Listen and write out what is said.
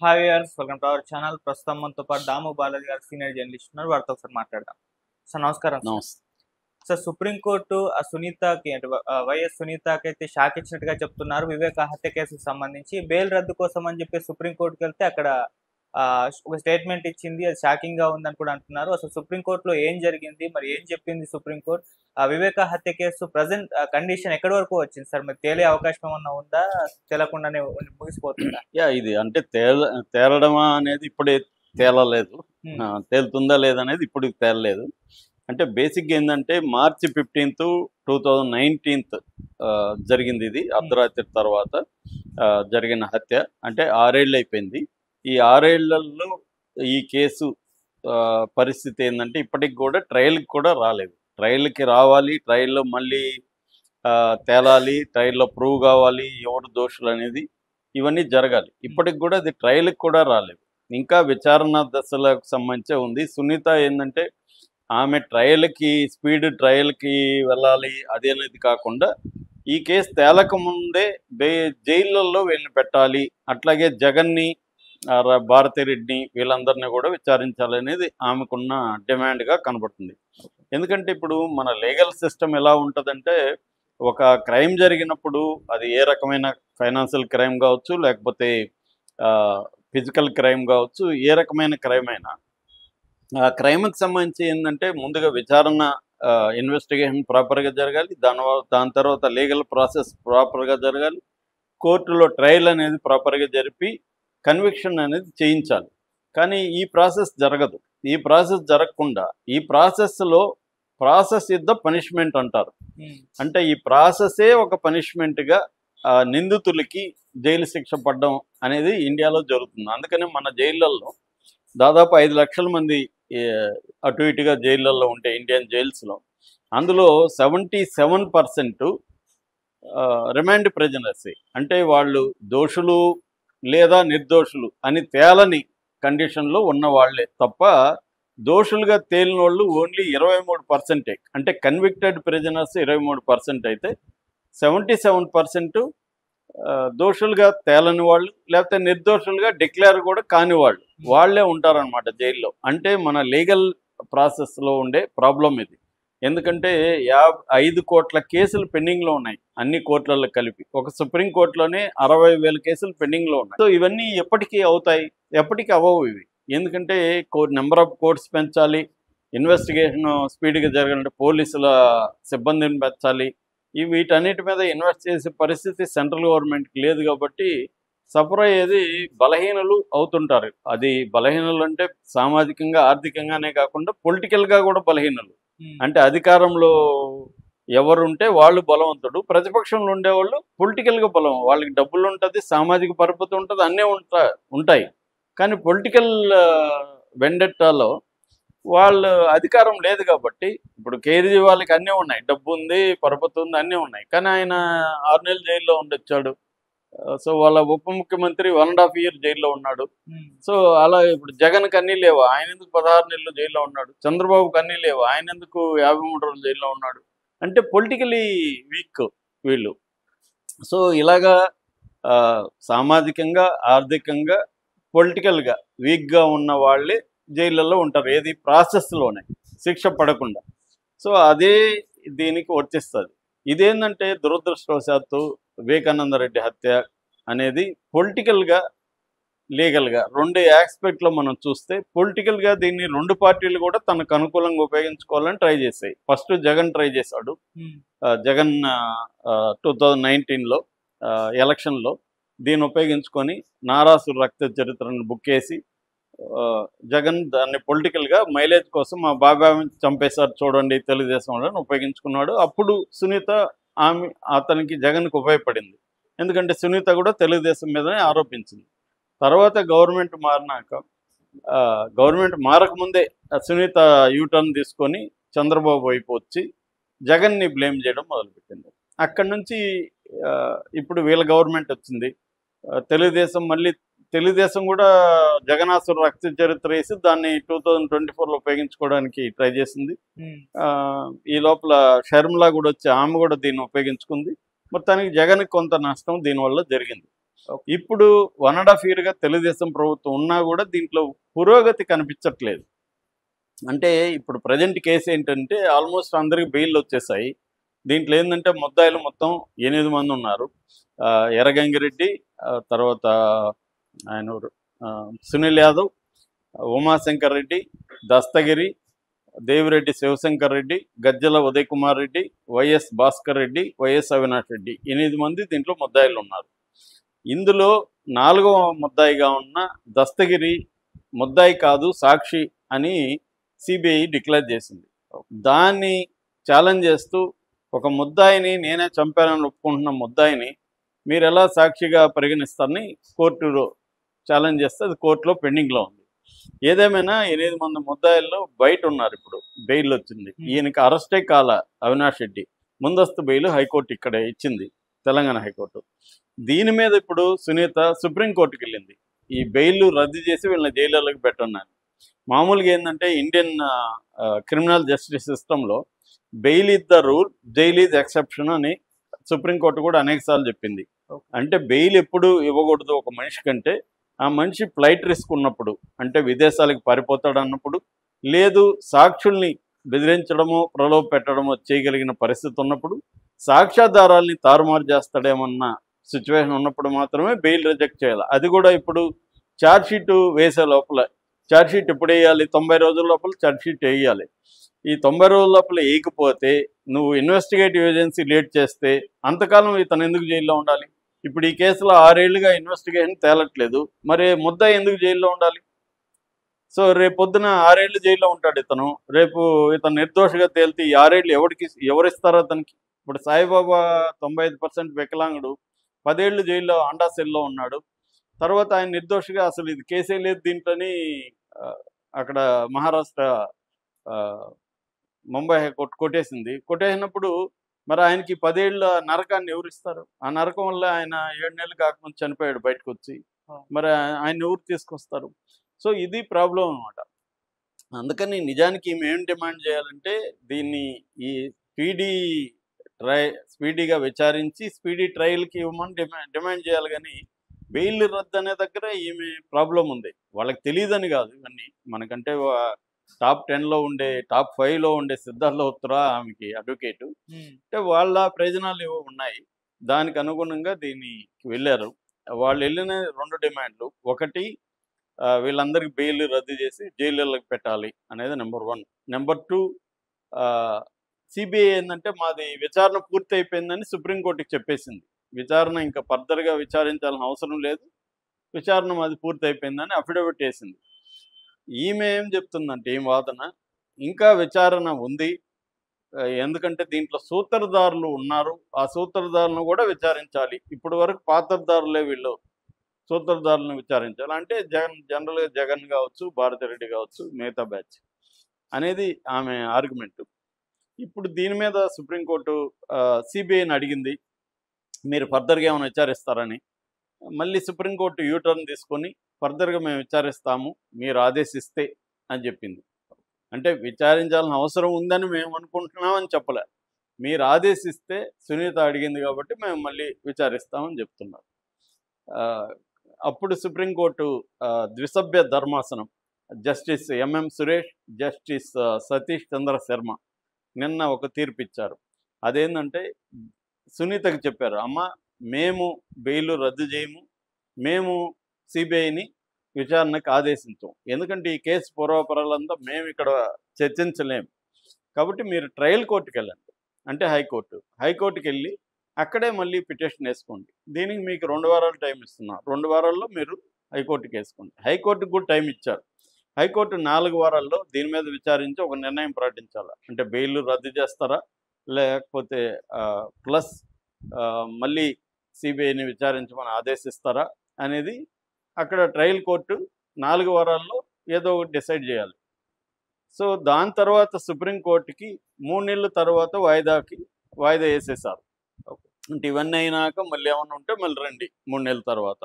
Hi viewers, welcome to our channel. ప్రస్తుతం మనతో పాటు దాము బాలాజీ గారు సీనియర్ జర్నలిస్ట్ ఉన్నారు. వారితో ఒకసారి మాట్లాడదాం. సార్ నమస్కారం సార్. నమస్తే. సార్ సుప్రీంకోర్టు ఆ సునీతకి అంటే వైఎస్ సునీతకి అయితే షాక్ ఇచ్చినట్టుగా చెప్తున్నారు. వివేక హత్య కేసుకు సంబంధించి బెయిల్ రద్దు కోసం అని చెప్పి సుప్రీంకోర్టుకి వెళ్తే అక్కడ ఒక స్టేట్మెంట్ ఇచ్చింది. అది షాకింగ్ గా ఉందని కూడా అంటున్నారు. అసలు సుప్రీంకోర్టులో ఏం జరిగింది, మరి ఏం చెప్పింది సుప్రీంకోర్టు? వివేక హత్య కేసు ప్రజెంట్ కండిషన్ ఎక్కడి వరకు వచ్చింది సార్? మరి తేలే అవకాశం ఏమన్నా ఉందా? తేలకుండానే ముగిసిపోతుందా? ఇది అంటే తేలడమా అనేది ఇప్పుడే తేలలేదు. ఉమ్, తేలుతుందా లేదనేది ఇప్పుడు తేలలేదు. అంటే బేసిక్గా ఏంటంటే మార్చి 15, 2019 జరిగింది. ఇది అర్ధరాత్రి తర్వాత జరిగిన హత్య. అంటే 6 ఏళ్ళు అయిపోయింది. ఈ 6 ఏళ్లలో ఈ కేసు పరిస్థితి ఏంటంటే ఇప్పటికి కూడా ట్రయల్కి కూడా రాలేదు. ట్రయల్కి రావాలి, ట్రయల్లో మళ్ళీ తేలాలి, ట్రయల్లో ప్రూవ్ కావాలి ఎవరు దోషులు అనేది, ఇవన్నీ జరగాలి. ఇప్పటికి కూడా అది ట్రయల్కి కూడా రాలేదు. ఇంకా విచారణ దశలకు సంబంధించే ఉంది. సునీత ఏంటంటే ఆమె స్పీడ్ ట్రయల్కి వెళ్ళాలి అది అనేది కాకుండా ఈ కేసు తేలక ముందే జైళ్ళల్లో వీళ్ళని పెట్టాలి, అట్లాగే జగన్ని, భారతిరెడ్డిని వీళ్ళందరినీ కూడా విచారించాలనేది ఆమెకున్న డిమాండ్గా కనబడుతుంది. ఎందుకంటే ఇప్పుడు మన లీగల్ సిస్టమ్ ఎలా ఉంటుందంటే ఒక క్రైమ్ జరిగినప్పుడు అది ఏ రకమైన ఫైనాన్షియల్ క్రైమ్ కావచ్చు, లేకపోతే ఫిజికల్ క్రైమ్ కావచ్చు, ఏ రకమైన క్రైమ్ అయినా ఆ క్రైమ్కి సంబంధించి ఏంటంటే ముందుగా విచారణ, ఇన్వెస్టిగేషన్ ప్రాపర్గా జరగాలి. దాని తర్వాత లీగల్ ప్రాసెస్ ప్రాపర్గా జరగాలి. కోర్టులో ట్రయల్ అనేది ప్రాపర్గా జరిపి కన్విక్షన్ అనేది చేయించాలి. కానీ ఈ ప్రాసెస్ జరగదు. ఈ ప్రాసెస్ జరగకుండా ఈ ప్రాసెస్ ఇస్ ద పనిష్మెంట్ అంటారు. ఉమ్, అంటే ఈ ప్రాసెసే ఒక పనిష్మెంట్గా నిందితులకి జైలు శిక్ష పడడం అనేది ఇండియాలో జరుగుతుంది. అందుకని మన జైళ్ళల్లో దాదాపు 5 లక్షల మంది అటు ఇటుగా జైళ్ళల్లో ఉంటే ఇండియన్ జైల్స్లో అందులో 77% రిమాండ్ ప్రిజనర్సే. అంటే వాళ్ళు దోషులు లేదా నిర్దోషులు అని తేలని కండిషన్లో ఉన్న వాళ్ళే తప్ప దోషులుగా తేలిన వాళ్ళు ఓన్లీ 23%. అంటే కన్విక్టెడ్ ప్రిజనర్స్ 23% అయితే 77% దోషులుగా తేలని వాళ్ళు, లేకపోతే నిర్దోషులుగా డిక్లేర్ కూడా కాని వాళ్ళే ఉంటారనమాట జైల్లో. అంటే మన లీగల్ ప్రాసెస్లో ఉండే ప్రాబ్లం ఇది. ఎందుకంటే 5 కోట్ల కేసులు పెండింగ్లో ఉన్నాయి అన్ని కోర్టులలో కలిపి. ఒక సుప్రీంకోర్టులోనే 60,000 కేసులు పెండింగ్లో ఉన్నాయి. సో ఇవన్నీ ఎప్పటికీ అవుతాయి? ఎప్పటికీ అవ్వవు ఇవి. ఎందుకంటే నెంబర్ ఆఫ్ కోర్ట్స్ పెంచాలి, ఇన్వెస్టిగేషన్ స్పీడ్గా జరగాలంటే పోలీసుల సిబ్బందిని పెంచాలి. వీటన్నిటి మీద ఇన్వెస్ట్ చేసే పరిస్థితి సెంట్రల్ గవర్నమెంట్కి లేదు. కాబట్టి సఫర్ అయ్యేది బలహీనులు అవుతుంటారు. అది బలహీనులు అంటే సామాజికంగా, ఆర్థికంగానే కాకుండా పొలిటికల్గా కూడా బలహీనులు. అంటే అధికారంలో ఎవరుంటే వాళ్ళు బలవంతుడు, ప్రతిపక్షంలో ఉండేవాళ్ళు పొలిటికల్గా బలం, వాళ్ళకి డబ్బులు ఉంటుంది, సామాజిక పరపతి ఉంటుంది, అన్నీ ఉంటాయి. కానీ పొలిటికల్ వెండెట్టాలో వాళ్ళు అధికారం లేదు. కాబట్టి ఇప్పుడు కేజ్రీవాల్కి అన్నీ ఉన్నాయి, డబ్బు ఉంది, పరపతి ఉంది, అన్నీ ఉన్నాయి. కానీ ఆయన 6 నెలలు జైల్లో ఉండొచ్చాడు. సో వాళ్ళ ఉప ముఖ్యమంత్రి 1.5 year జైల్లో ఉన్నాడు. సో అలా ఇప్పుడు జగన్కి అన్నీ లేవు, ఆయన ఎందుకు 16 నెలలు జైల్లో ఉన్నాడు? చంద్రబాబుకి అన్నీ లేవు, ఆయన ఎందుకు 53 రోజులు జైల్లో ఉన్నాడు? అంటే పొలిటికలీ వీక్ వీళ్ళు. సో ఇలాగా సామాజికంగా, ఆర్థికంగా, పొలిటికల్గా వీక్గా ఉన్న వాళ్ళే జైళ్ళల్లో ఉంటారు. ఏది ప్రాసెస్లోనే శిక్ష పడకుండా. సో అదే దీనికి వర్తిస్తుంది. ఇదేంటంటే దురదృష్టవశాత్తు వివేకానంద రెడ్డి హత్య అనేది పొలిటికల్గా, లీగల్గా 2 ఆస్పెక్ట్లో మనం చూస్తే పొలిటికల్గా దీన్ని 2 పార్టీలు కూడా తనకు అనుకూలంగా ఉపయోగించుకోవాలని ట్రై చేశాయి. ఫస్ట్ జగన్ ట్రై చేశాడు. జగన్ 2019లో ఎలక్షన్లో దీన్ని ఉపయోగించుకొని నారాసుర రక్త చరిత్రను బుక్ చేసి జగన్ దాన్ని పొలిటికల్గా మైలేజ్ కోసం మా బాబాయ్ చంపేశారు చూడండి తెలుగుదేశం వాళ్ళని ఉపయోగించుకున్నాడు. అప్పుడు సునీత అతనికి జగన్కి ఉపయోగపడింది. ఎందుకంటే సునీత కూడా తెలుగుదేశం మీదనే ఆరోపించింది. తర్వాత గవర్నమెంట్ మారకముందే సునీత యూటర్న్ తీసుకొని చంద్రబాబు వైపు వచ్చి జగన్ని బ్లేమ్ చేయడం మొదలుపెట్టింది. అక్కడి నుంచి ఇప్పుడు వీళ్ళ గవర్నమెంట్ వచ్చింది. తెలుగుదేశం కూడా జగనాసుర రక్త చరిత్ర వేసి దాన్ని 2024లో ఉపయోగించుకోవడానికి ట్రై చేసింది. ఈ లోపల షర్మిల కూడా వచ్చి ఆమె కూడా దీన్ని ఉపయోగించుకుంది. మొత్తానికి జగన్కి కొంత నష్టం దీనివల్ల జరిగింది. ఓకే. ఇప్పుడు 1.5 ఇయర్‌గా తెలుగుదేశం ప్రభుత్వం ఉన్నా కూడా దీంట్లో పురోగతి కనిపించట్లేదు. అంటే ఇప్పుడు ప్రెజెంట్ కేసు ఏంటంటే ఆల్మోస్ట్ అందరికి బెయిల్‌లు వచ్చేసాయి. దీంట్లో ఏందంటే ముద్దాయిలు మొత్తం 8 మంది ఉన్నారు. ఎర్రగంగిరెడ్డి, తర్వాత ఆయనెవరు, సునీల్ యాదవ్, ఉమాశంకర్ రెడ్డి, దస్తగిరి, దేవిరెడ్డి శివశంకర్ రెడ్డి, గజ్జల ఉదయ్ కుమార్ రెడ్డి, వైఎస్ భాస్కర్ రెడ్డి, వైఎస్ అవినాష్ రెడ్డి 8 మంది దీంట్లో ముద్దాయిలు ఉన్నారు. ఇందులో 4వ ముద్దాయిగా ఉన్న దస్తగిరి ముద్దాయి కాదు, సాక్షి అని సిబిఐ డిక్లేర్ చేసింది. దాన్ని ఛాలెంజ్ చేస్తూ ఒక ముద్దాయిని, నేనే చంపానని ఒప్పుకుంటున్న ముద్దాయిని మీరు ఎలా సాక్షిగా పరిగణిస్తారని కోర్టులో ఛాలెంజ్ చేస్తే అది కోర్టులో పెండింగ్లో ఉంది. ఏదేమైనా 8 మంది ముద్దాయిల్లో బయట ఉన్నారు. ఇప్పుడు బెయిల్ వచ్చింది. ఈయనకి అరెస్టే కాల అవినాష్ రెడ్డి. ముందస్తు బెయిల్ హైకోర్టు ఇక్కడ ఇచ్చింది, తెలంగాణ హైకోర్టు. దీని మీద ఇప్పుడు సునీత సుప్రీంకోర్టుకి వెళ్ళింది, ఈ బెయిల్ రద్దు చేసి వీళ్ళని జైలులోకి పెట్టన్నాను. మామూలుగా ఏంటంటే ఇండియన్ క్రిమినల్ జస్టిస్ సిస్టంలో bail is the rule, jail is exception అని సుప్రీంకోర్టు కూడా అనేకసార్లు చెప్పింది. అంటే బెయిల్ ఎప్పుడు ఇవ్వకూడదు ఒక మనిషి కంటే, ఆ మనిషి ఫ్లైట్ రిస్క్ ఉన్నప్పుడు, అంటే విదేశాలకు పారిపోతాడు అన్నప్పుడు, లేదు సాక్షుల్ని బెదిరించడమో ప్రలోభ పెట్టడమో చేయగలిగిన పరిస్థితి ఉన్నప్పుడు, సాక్ష్యాధారాల్ని తారుమారు చేస్తాడేమన్న సిచ్యువేషన్ ఉన్నప్పుడు మాత్రమే బెయిల్ రిజెక్ట్ చేయాలి. అది కూడా ఇప్పుడు ఛార్జ్షీట్ వేసే లోపల, ఛార్జ్షీట్ ఎప్పుడు వేయాలి, 90 రోజుల లోపల ఛార్జ్షీట్ వేయాలి. ఈ 90 రోజుల లోపల వేయకపోతే నువ్వు ఇన్వెస్టిగేటివ్ ఏజెన్సీ లేట్ చేస్తే అంతకాలం ఇతను ఎందుకు జైల్లో ఉండాలి? ఇప్పుడు ఈ కేసులో 6 ఏళ్లుగా ఇన్వెస్టిగేషన్ తేలట్లేదు, మరి ముద్దాయి ఎందుకు జైల్లో ఉండాలి? సో రేపు పొద్దున 6 ఏళ్ళు జైల్లో ఉంటాడు ఇతను. రేపు ఇతను నిర్దోషిగా తేలితే ఈ 6 ఏళ్ళు ఎవరిస్తారో అతనికి? ఇప్పుడు సాయిబాబా 95% వికలాంగుడు 10 ఏళ్ళు జైల్లో అండా సెల్లో ఉన్నాడు. తర్వాత ఆయన నిర్దోషిగా, అసలు ఇది కేసే లేదు దీంట్లోని అక్కడ మహారాష్ట్ర ముంబై హైకోర్టు కొట్టేసినప్పుడు మరి ఆయనకి 10 ఏళ్ళ నరకాన్ని ఎవరిస్తారు? ఆ నరకం వల్ల ఆయన 7 నెలలు కాకముందు చనిపోయాడు బయటకు వచ్చి. మరి ఆయన ఎవరు తీసుకొస్తారు? సో ఇది ప్రాబ్లం అనమాట. అందుకని నిజానికి మేము డిమాండ్ చేయాలంటే దీన్ని ఈ స్పీడీగా విచారించి స్పీడీ ట్రయల్కి ఇవ్వమని డిమాండ్ చేయాలి. కానీ బెయిల్ రద్దు అనే దగ్గర ఈమె ప్రాబ్లం ఉంది. వాళ్ళకి తెలియదని కాదు ఇవన్నీ. మనకంటే టాప్ 10లో ఉండే, టాప్ 5లో ఉండే సిద్ధార్థ లోత్రా ఆమెకి అడ్వకేటు. అంటే వాళ్ళ ప్రయోజనాలు ఏవో ఉన్నాయి, దానికి అనుగుణంగా దీనికి వెళ్ళారు. వాళ్ళు వెళ్ళిన 2 డిమాండ్లు, ఒకటి వీళ్ళందరికీ బెయిల్ రద్దు చేసి జైలులకు పెట్టాలి అనేది నెంబర్ 1. నెంబర్ 2, సిబిఐ ఏంటంటే మాది విచారణ పూర్తి అయిపోయిందని సుప్రీంకోర్టుకి చెప్పేసింది. విచారణ ఇంకా ఫర్దర్గా విచారించాల్సిన అవసరం లేదు, విచారణ మాది పూర్తి అయిపోయిందని అఫిడవిట్ వేసింది. ఈమె ఏం చెప్తుందంటే, ఏం వాదన, ఇంకా విచారణ ఉంది, ఎందుకంటే దీంట్లో సూత్రధారులు ఉన్నారు, ఆ సూత్రధారులను కూడా విచారించాలి. ఇప్పటి వరకు పాత్రధారులే వీళ్ళు, సూత్రధారులను విచారించాలి. అంటే జనరల్గా జగన్ కావచ్చు, భారతిరెడ్డి కావచ్చు, మిగతా బ్యాచ్ అనేది ఆమె ఆర్గ్యుమెంటు. ఇప్పుడు దీని మీద సుప్రీంకోర్టు సిబిఐని అడిగింది, మీరు ఫర్దర్గా ఏమైనా విచారిస్తారని. మళ్ళీ సుప్రీంకోర్టు యూటర్న్ తీసుకొని ఫర్దర్గా మేము విచారిస్తాము మీరు ఆదేశిస్తే అని చెప్పింది. అంటే విచారించాల్సిన అవసరం ఉందని మేము అనుకుంటున్నామని చెప్పలే, మీరు ఆదేశిస్తే సునీత అడిగింది కాబట్టి మేము మళ్ళీ విచారిస్తామని చెప్తున్నారు. అప్పుడు సుప్రీంకోర్టు ద్విసభ్య ధర్మాసనం justice MM Suresh, justice Satish Chandra Sharma నిన్న ఒక తీర్పు ఇచ్చారు. అదేంటంటే సునీతకి చెప్పారు, అమ్మ మేము బెయిల్ రద్దు చేయము, మేము సిబిఐని విచారణకు ఆదేశించాం, ఎందుకంటే ఈ కేసు పూర్వపరాలంతా మేము ఇక్కడ చర్చించలేము, కాబట్టి మీరు ట్రయల్ కోర్టుకి వెళ్ళండి, అంటే హైకోర్టుకి వెళ్ళి అక్కడే మళ్ళీ పిటిషన్ వేసుకోండి. దీనికి మీకు 2 వారాలు టైం ఇస్తున్నారు, 2 వారాల్లో మీరు హైకోర్టుకి వేసుకోండి. హైకోర్టుకు కూడా టైం ఇచ్చారు. హైకోర్టు 4 వారాల్లో దీని మీద విచారించి ఒక నిర్ణయం ప్రకటించాలి. అంటే బెయిల్ రద్దు చేస్తారా, లేకపోతే ప్లస్ మళ్ళీ సిబిఐని విచారించమని ఆదేశిస్తారా అనేది అక్కడ ట్రయల్ కోర్టు 4 వారాల్లో ఏదో ఒకటి డిసైడ్ చేయాలి. సో దాని తర్వాత సుప్రీంకోర్టుకి 3 నెలల తర్వాత వాయిదా వేసేసారు. అంటే ఇవన్నీ అయినాక మళ్ళీ ఏమన్నా ఉంటే మళ్ళీ రండి 3 నెలల తర్వాత.